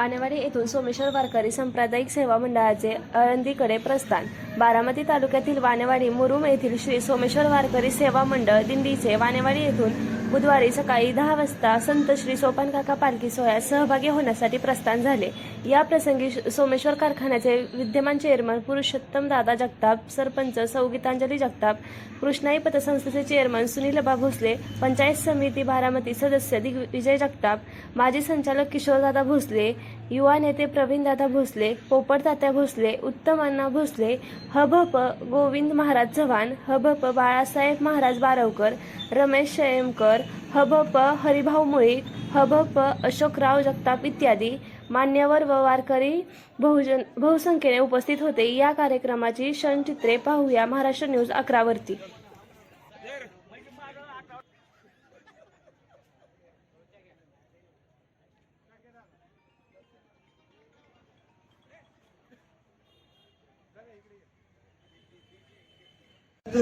वानेवाडी येथून सोमेश्वर वारकरी सांप्रदायिक सेवा मंडळाचे आळंदीकडे प्रस्थान। बारामती तालुक्यातील वानेवाडी मुरुम येथील श्री सोमेश्वर वारकरी सेवा मंडळ दिंडीचे वानेवाडी येथून बुधवारी सकाळी 10 वाजता संत श्री सोपान काका पालखी सोहळ्यात सहभागी होण्यासाठी प्रस्थान झाले। या प्रसंगी सोमेश्वर कारखान्याचे विद्यमान चेअरमन पुरुषोत्तम दादा जगताप, सरपंच सौ गीतांजली जगताप, कृष्णाई पतसंस्थेचे चेअरमन सुनीलबा भोसले, पंचायत समिती बारामती सदस्य दिग्विजय जगताप, माजी संचालक किशोरदादा भोसले, युवा नेते प्रवीणदादा भोसले, पोपट तात्या भोसले, उत्तम अण्णा भोसले, हभप गोविंद महाराज चव्हाण, हभप बाळासाहेब महाराज बारवकर, रमेश शयमकर, हभप हरिभाऊ मुळीक, हभप अशोकराव जगताप इत्यादी मान्यवर व वारकरी बहुसंख्येने उपस्थित होते। या कार्यक्रमाची क्षणचित्रे पाहूया महाराष्ट्र न्यूज 11 वरती।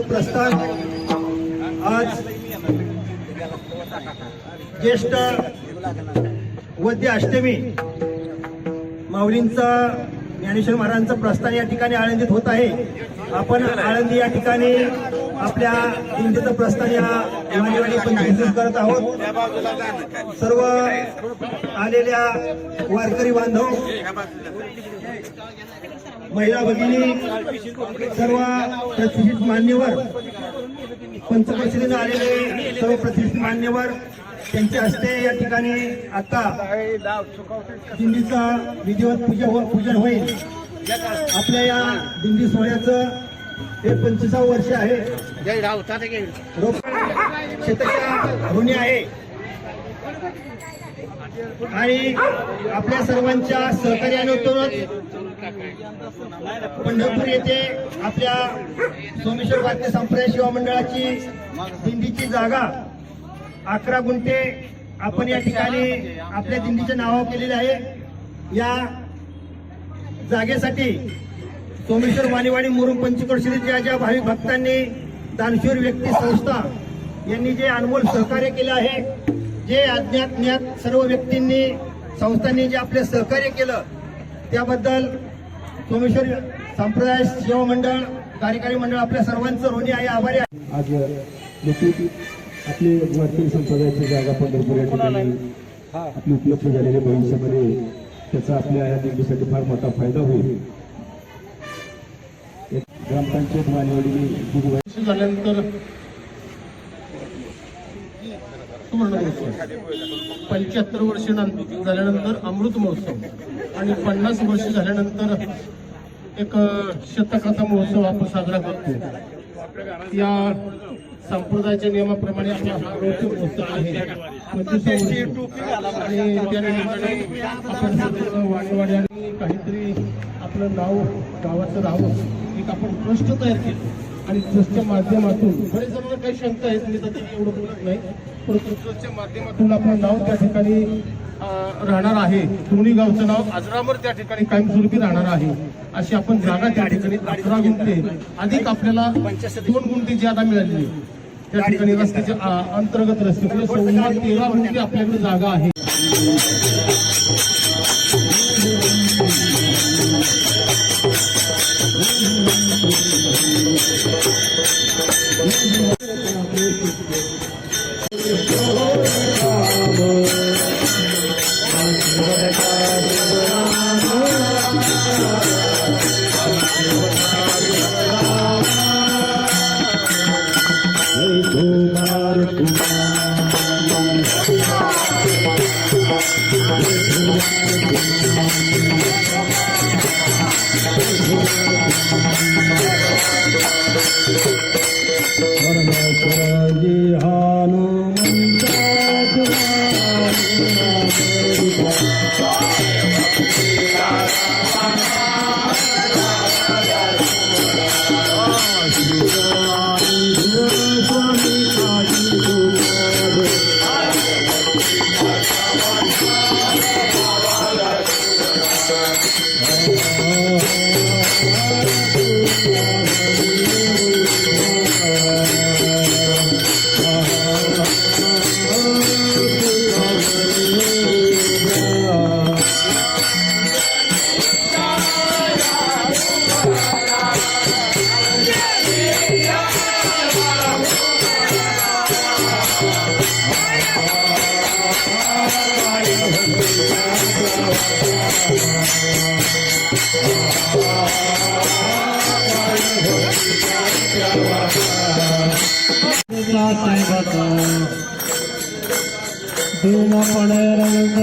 प्रस्थान आज ज्येष्ठ वद्य अष्टमी माऊलींचा ज्ञानेश्वर महाराजांचं प्रस्थान या ठिकाणी आळंदीत होत आहे। आपण आळंदी या ठिकाणी आपल्या दिंडीचं प्रस्थान या वानेवाडी पंचवीस करत आहोत। सर्व आलेल्या वारकरी बांधव, महिला भगिनी, सर्व प्रतिष्ठित मान्यवर, पंचकृषीने आलेले सर्व प्रतिष्ठित मान्यवर, त्यांच्या हस्ते या ठिकाणी आता दिंडीचा विधिवत पूजन होईल। आपल्या या दिंडी सोहळ्याचं हे 25वे वर्ष आहे। शेतकऱ्या ऋणी आहे आणि आपल्या सर्वांच्या सहकार्यातूनच पंढरपूर येथे आपल्या सोमेश्वर वारकरी संप्रदाय सेवा मंडळाची दिंडीची जागा 11 गुंठे आपण या ठिकाणी आपल्या दिंडीच्या नावावर केलेले आहे। या जागेसाठी सोमेश्वर वानेवाडी मुरुम पंचक्रोशीच्या ज्या भाविक भक्तांनी, दानशूर व्यक्ती, संस्था यांनी जे अनमोल सहकार्य केलं आहे, जे अज्ञात ज्ञात सर्व व्यक्तींनी, संस्थांनी जे आपले सहकार्य केलं, त्याबद्दल सोमेश्वर संप्रदाय सेवा मंडळ कार्यकारी मंडळ आपल्या सर्वांचं ऋणी आहे, आभारी आहे। आज आपले वारकरी संप्रदायाची जागा पंढरपूर या ठिकाणी आपली उपलब्ध झालेल्या भविष्यामध्ये त्याचा आपल्या या दिंडीसाठी फार मोठा फायदा होईल। ग्रामपंचायत वानेवाडी झाल्यानंतर 75 वर्ष झाल्यानंतर अमृत महोत्सव आणि 50 वर्ष झाल्यानंतर एक शतकाचा महोत्सव आपण साजरा करतो। या संप्रदायाच्या नियमाप्रमाणे आपला हा महोत्सव आहे 25 आणि त्या निमित्ताने आपण वानेवाडी आणि काहीतरी आपलं नाव, गावाचं राहावं एक आपण ट्रस्ट तयार केलं आणि ट्रस्टच्या माध्यमातून बरेच जणांना काही शंका आहेत, मी तर एवढं बोलत नाही, परंतु ट्रस्टच्या माध्यमातून आपलं नाव त्या ठिकाणी राहणार आहे। दोन्ही गावचं नाव अजरामर त्या ठिकाणी कायमस्वरूपी राहणार आहे। अशी आपण जागा त्या ठिकाणी 11 गुंठे अधिक आपल्याला 2 गुंठे जागा मिळाली त्या ठिकाणी रस्त्याचे अंतर्गत रस्ते 13 गुंठे आपल्याकडे जागा आहे। दिन पड़े रंग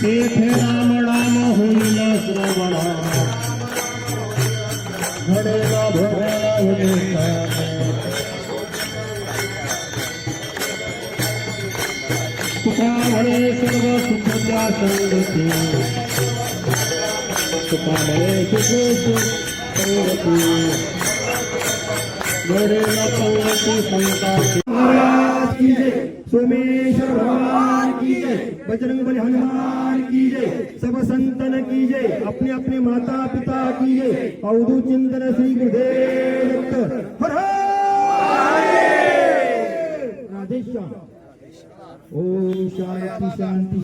तेथे राम राम होईल श्रवणा घडेला भोळा उदेशा तुका म्हणे सर्व सुखाच्या संगती तुका म्हणे सुख संगती घडेला पंगती संताची महाराज की जय, सोमेश्वर भगवान की जय, बजरंग बली हनुमान की जय, सब संतन की जय, अपने अपने माता पिता की जय, अवधू चिंतन श्री गुरुदेव दत्त हर हर राधेश्याम। ओम शांति शांति।